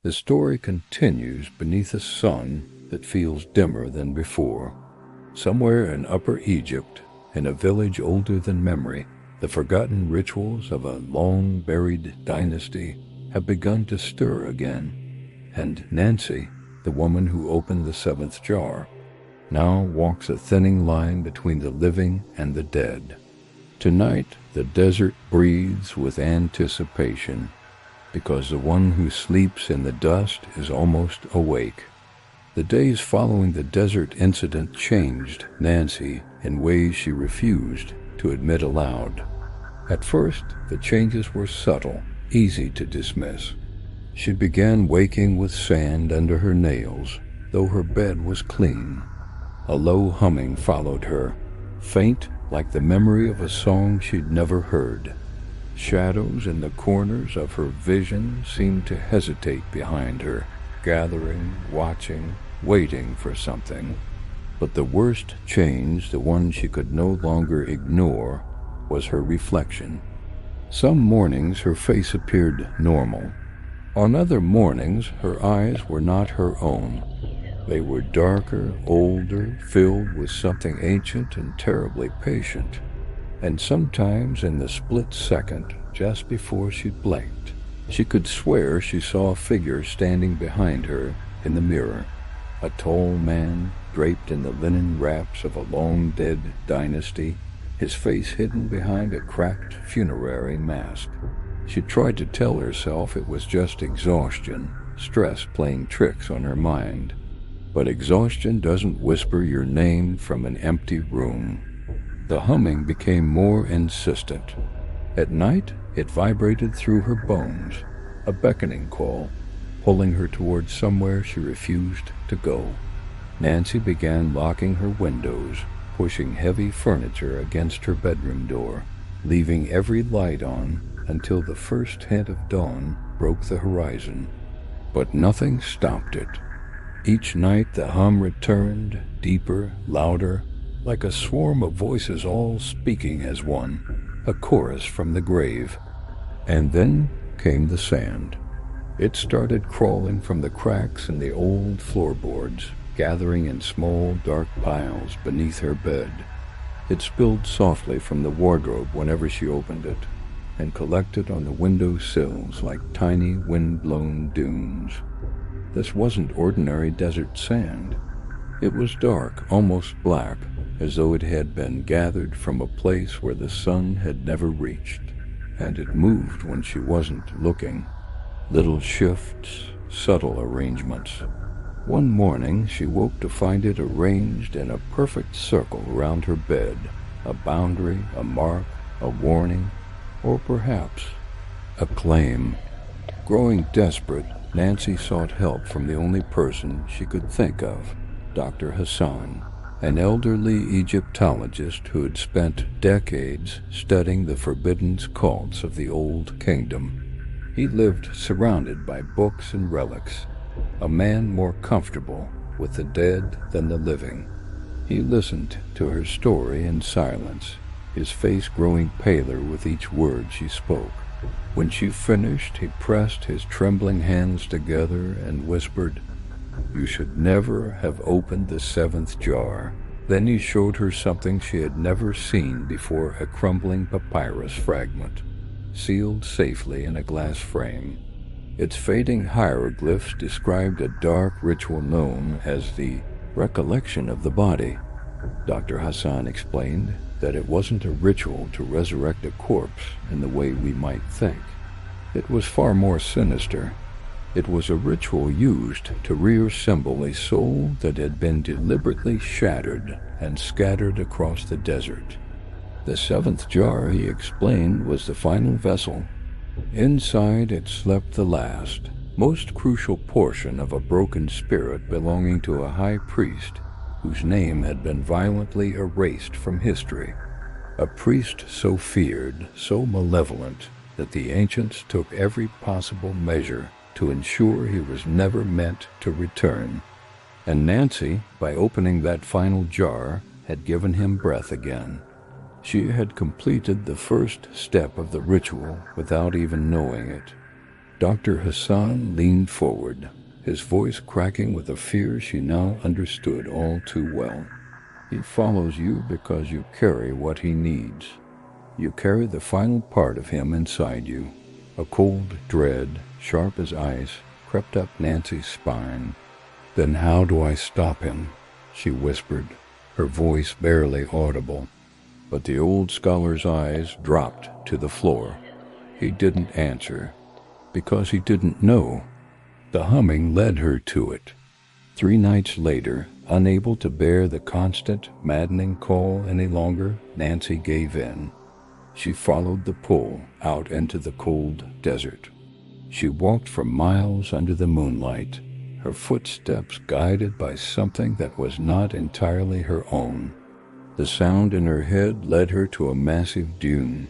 The story continues beneath a sun that feels dimmer than before. Somewhere in Upper Egypt, in a village older than memory, the forgotten rituals of a long-buried dynasty have begun to stir again. And Nancy, the woman who opened the seventh jar, now walks a thinning line between the living and the dead. Tonight, the desert breathes with anticipation, because the one who sleeps in the dust is almost awake. The days following the desert incident changed Nancy in ways she refused to admit aloud. At first, the changes were subtle, easy to dismiss. She began waking with sand under her nails, though her bed was clean. A low humming followed her, faint like the memory of a song she'd never heard. Shadows in the corners of her vision seemed to hesitate behind her, gathering, watching, waiting for something. But the worst change, the one she could no longer ignore, was her reflection. Some mornings her face appeared normal. On other mornings her eyes were not her own. They were darker, older, filled with something ancient and terribly patient. And sometimes in the split second, just before she blinked, she could swear she saw a figure standing behind her in the mirror. A tall man, draped in the linen wraps of a long-dead dynasty, his face hidden behind a cracked funerary mask. She tried to tell herself it was just exhaustion, stress playing tricks on her mind. But exhaustion doesn't whisper your name from an empty room. The humming became more insistent. At night, it vibrated through her bones, a beckoning call, pulling her towards somewhere she refused to go. Nancy began locking her windows, pushing heavy furniture against her bedroom door, leaving every light on until the first hint of dawn broke the horizon. But nothing stopped it. Each night the hum returned, deeper, louder, like a swarm of voices all speaking as one, a chorus from the grave. And then came the sand. It started crawling from the cracks in the old floorboards, gathering in small, dark piles beneath her bed. It spilled softly from the wardrobe whenever she opened it, and collected on the window sills like tiny wind-blown dunes. This wasn't ordinary desert sand. It was dark, almost black, as though it had been gathered from a place where the sun had never reached, and it moved when she wasn't looking. Little shifts, subtle arrangements. One morning she woke to find it arranged in a perfect circle around her bed, a boundary, a mark, a warning, or perhaps a claim. Growing desperate, Nancy sought help from the only person she could think of, Dr. Hassan, an elderly Egyptologist who had spent decades studying the forbidden cults of the Old Kingdom. He lived surrounded by books and relics, a man more comfortable with the dead than the living. He listened to her story in silence, his face growing paler with each word she spoke. When she finished, he pressed his trembling hands together and whispered, "You should never have opened the seventh jar." Then he showed her something she had never seen before, a crumbling papyrus fragment, sealed safely in a glass frame. Its fading hieroglyphs described a dark ritual known as the recollection of the body. Dr. Hassan explained that it wasn't a ritual to resurrect a corpse in the way we might think. It was far more sinister. It was a ritual used to reassemble a soul that had been deliberately shattered and scattered across the desert. The seventh jar, he explained, was the final vessel. Inside it slept the last, most crucial portion of a broken spirit belonging to a high priest whose name had been violently erased from history. A priest so feared, so malevolent, that the ancients took every possible measure to ensure he was never meant to return. And Nancy, by opening that final jar, had given him breath again. She had completed the first step of the ritual without even knowing it. Dr. Hassan leaned forward, his voice cracking with a fear she now understood all too well. He follows you because you carry what he needs. You carry the final part of him inside you. A cold dread, sharp as ice, crept up Nancy's spine. "Then how do I stop him?" she whispered, her voice barely audible. But the old scholar's eyes dropped to the floor. He didn't answer, because he didn't know. The humming led her to it. 3 nights later, unable to bear the constant, maddening call any longer, Nancy gave in. She followed the pull out into the cold desert. She walked for miles under the moonlight, her footsteps guided by something that was not entirely her own. The sound in her head led her to a massive dune,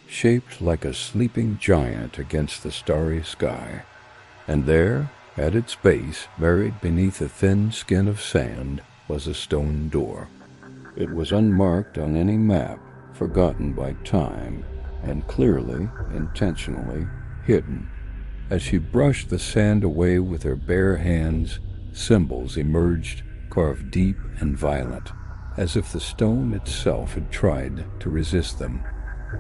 shaped like a sleeping giant against the starry sky. And there, at its base, buried beneath a thin skin of sand, was a stone door. It was unmarked on any map, forgotten by time, and clearly, intentionally, hidden. As she brushed the sand away with her bare hands, symbols emerged, carved deep and violent, as if the stone itself had tried to resist them.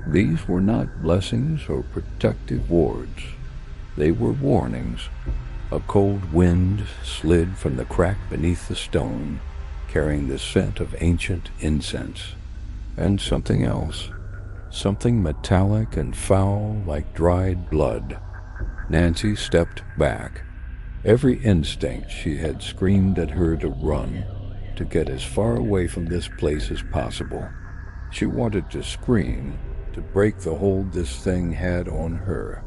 These were not blessings or protective wards. They were warnings. A cold wind slid from the crack beneath the stone, carrying the scent of ancient incense. And something else, something metallic and foul like dried blood. Nancy stepped back. Every instinct she had screamed at her to run, to get as far away from this place as possible. She wanted to scream, to break the hold this thing had on her.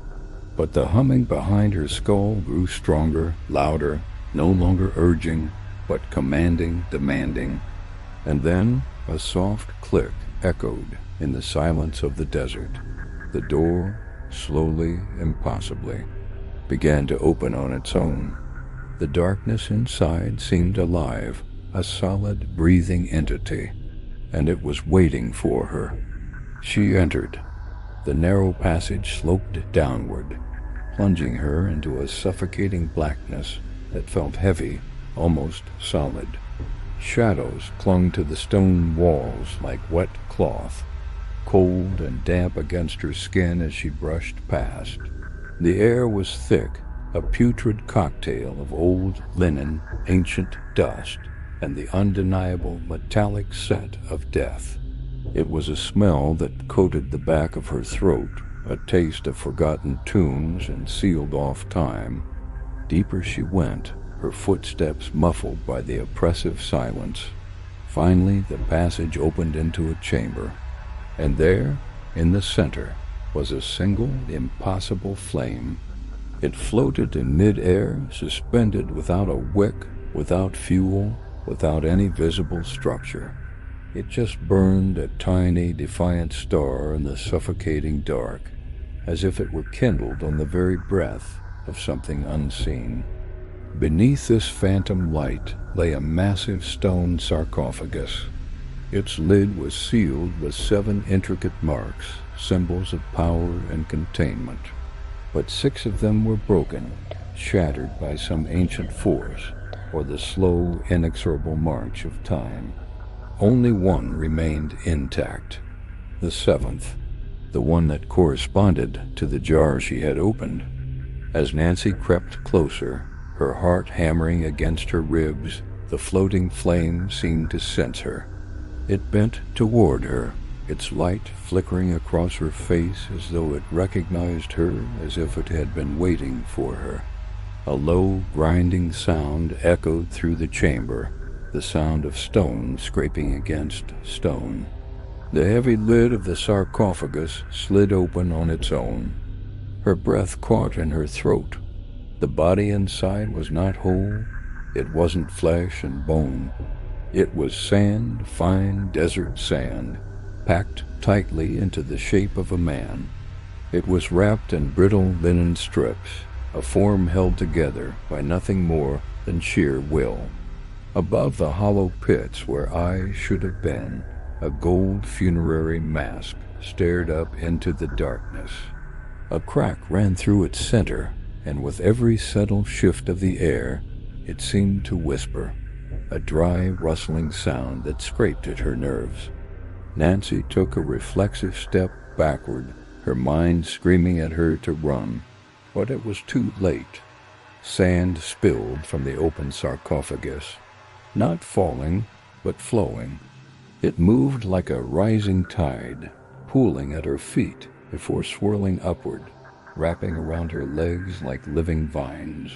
But the humming behind her skull grew stronger, louder, no longer urging, but commanding, demanding. And then a soft click echoed in the silence of the desert. The door, slowly, impossibly, began to open on its own. The darkness inside seemed alive, a solid, breathing entity, and it was waiting for her. She entered. The narrow passage sloped downward, plunging her into a suffocating blackness that felt heavy, almost solid. Shadows clung to the stone walls like wet cloth, cold and damp against her skin as she brushed past. The air was thick, a putrid cocktail of old linen, ancient dust, and the undeniable metallic scent of death. It was a smell that coated the back of her throat, a taste of forgotten tunes and sealed off time. Deeper she went, her footsteps muffled by the oppressive silence. Finally, the passage opened into a chamber, and there, in the center, was a single, impossible flame. It floated in mid-air, suspended without a wick, without fuel, without any visible structure. It just burned, a tiny, defiant star in the suffocating dark, as if it were kindled on the very breath of something unseen. Beneath this phantom light lay a massive stone sarcophagus. Its lid was sealed with 7 intricate marks, symbols of power and containment. But 6 of them were broken, shattered by some ancient force, or the slow, inexorable march of time. Only one remained intact, the 7th, the one that corresponded to the jar she had opened. As Nancy crept closer, her heart hammering against her ribs, the floating flame seemed to sense her. It bent toward her, its light flickering across her face as though it recognized her, as if it had been waiting for her. A low, grinding sound echoed through the chamber, the sound of stone scraping against stone. The heavy lid of the sarcophagus slid open on its own. Her breath caught in her throat. The body inside was not whole. It wasn't flesh and bone. It was sand, fine desert sand, packed tightly into the shape of a man. It was wrapped in brittle linen strips, a form held together by nothing more than sheer will. Above the hollow pits where eyes should have been, a gold funerary mask stared up into the darkness. A crack ran through its center, and with every subtle shift of the air, it seemed to whisper, a dry, rustling sound that scraped at her nerves. Nancy took a reflexive step backward, her mind screaming at her to run, but it was too late. Sand spilled from the open sarcophagus, not falling, but flowing. It moved like a rising tide, pooling at her feet before swirling upward, wrapping around her legs like living vines.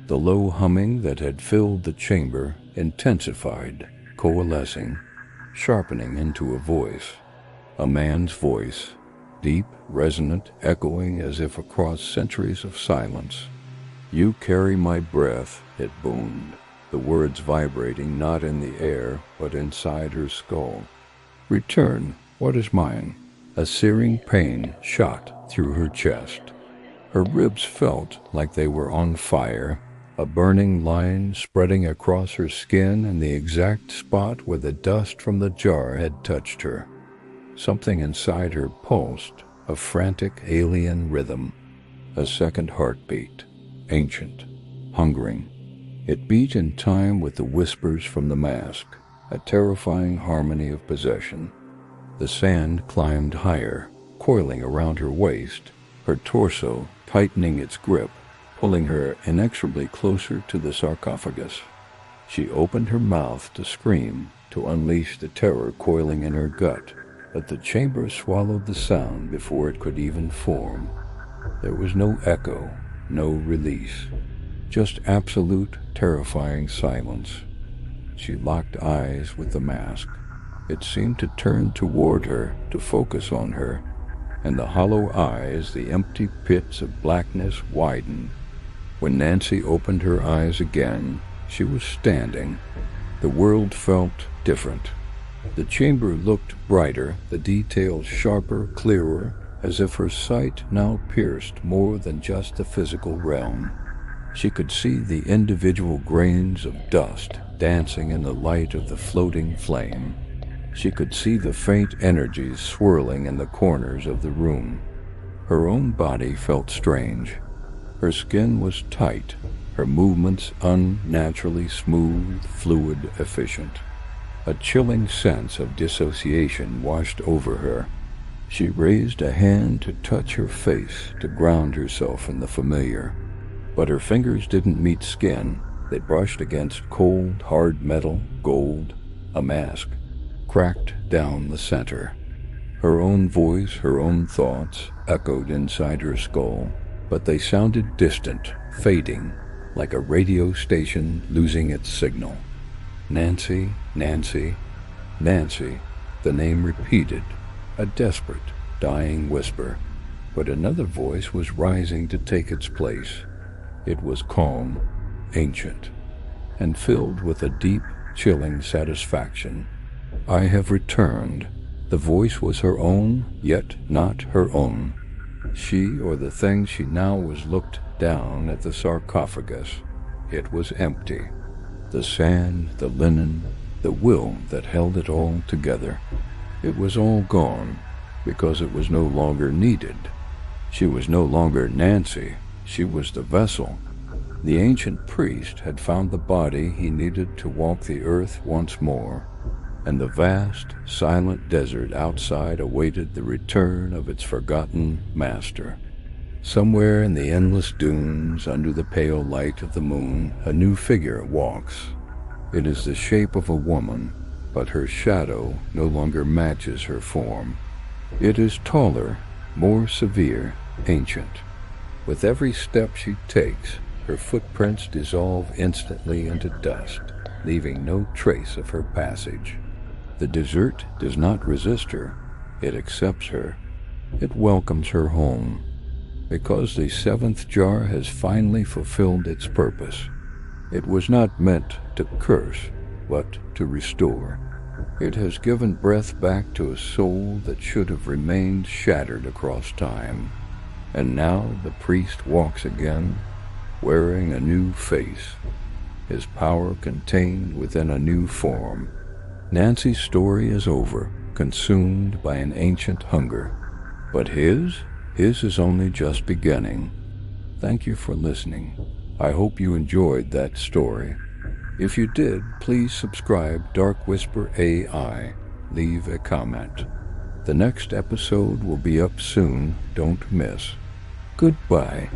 The low humming that had filled the chamber intensified, coalescing, sharpening into a voice. A man's voice, deep, resonant, echoing as if across centuries of silence. "You carry my breath," it boomed, the words vibrating not in the air, but inside her skull. "Return what is mine." A searing pain shot through her chest. Her ribs felt like they were on fire, a burning line spreading across her skin in the exact spot where the dust from the jar had touched her. Something inside her pulsed, a frantic alien rhythm, a second heartbeat, ancient, hungering. It beat in time with the whispers from the mask, a terrifying harmony of possession. The sand climbed higher, coiling around her waist, her torso tightening its grip, pulling her inexorably closer to the sarcophagus. She opened her mouth to scream, to unleash the terror coiling in her gut, but the chamber swallowed the sound before it could even form. There was no echo, no release, just absolute, terrifying silence. She locked eyes with the mask. It seemed to turn toward her, to focus on her, and the hollow eyes, the empty pits of blackness, widened. When Nancy opened her eyes again, she was standing. The world felt different. The chamber looked brighter, the details sharper, clearer, as if her sight now pierced more than just the physical realm. She could see the individual grains of dust dancing in the light of the floating flame. She could see the faint energies swirling in the corners of the room. Her own body felt strange. Her skin was tight, her movements unnaturally smooth, fluid, efficient. A chilling sense of dissociation washed over her. She raised a hand to touch her face, to ground herself in the familiar. But her fingers didn't meet skin. They brushed against cold, hard metal, gold, a mask, cracked down the center. Her own voice, her own thoughts, echoed inside her skull, but they sounded distant, fading, like a radio station losing its signal. Nancy, Nancy, Nancy, the name repeated, a desperate, dying whisper. But another voice was rising to take its place. It was calm, ancient, and filled with a deep, chilling satisfaction. "I have returned." The voice was her own, yet not her own. She, or the thing she now was, looked down at the sarcophagus. It was empty. The sand, the linen, the will that held it all together. It was all gone, because it was no longer needed. She was no longer Nancy. She was the vessel. The ancient priest had found the body he needed to walk the earth once more, and the vast, silent desert outside awaited the return of its forgotten master. Somewhere in the endless dunes, under the pale light of the moon, a new figure walks. It is the shape of a woman, but her shadow no longer matches her form. It is taller, more severe, ancient. With every step she takes, her footprints dissolve instantly into dust, leaving no trace of her passage. The desert does not resist her. It accepts her. It welcomes her home, because the seventh jar has finally fulfilled its purpose. It was not meant to curse, but to restore. It has given breath back to a soul that should have remained shattered across time. And now the priest walks again, wearing a new face, his power contained within a new form. Nancy's story is over, consumed by an ancient hunger. But his is only just beginning. Thank you for listening. I hope you enjoyed that story. If you did, please subscribe DarkWhisper AI. Leave a comment. The next episode will be up soon. Don't miss. Goodbye.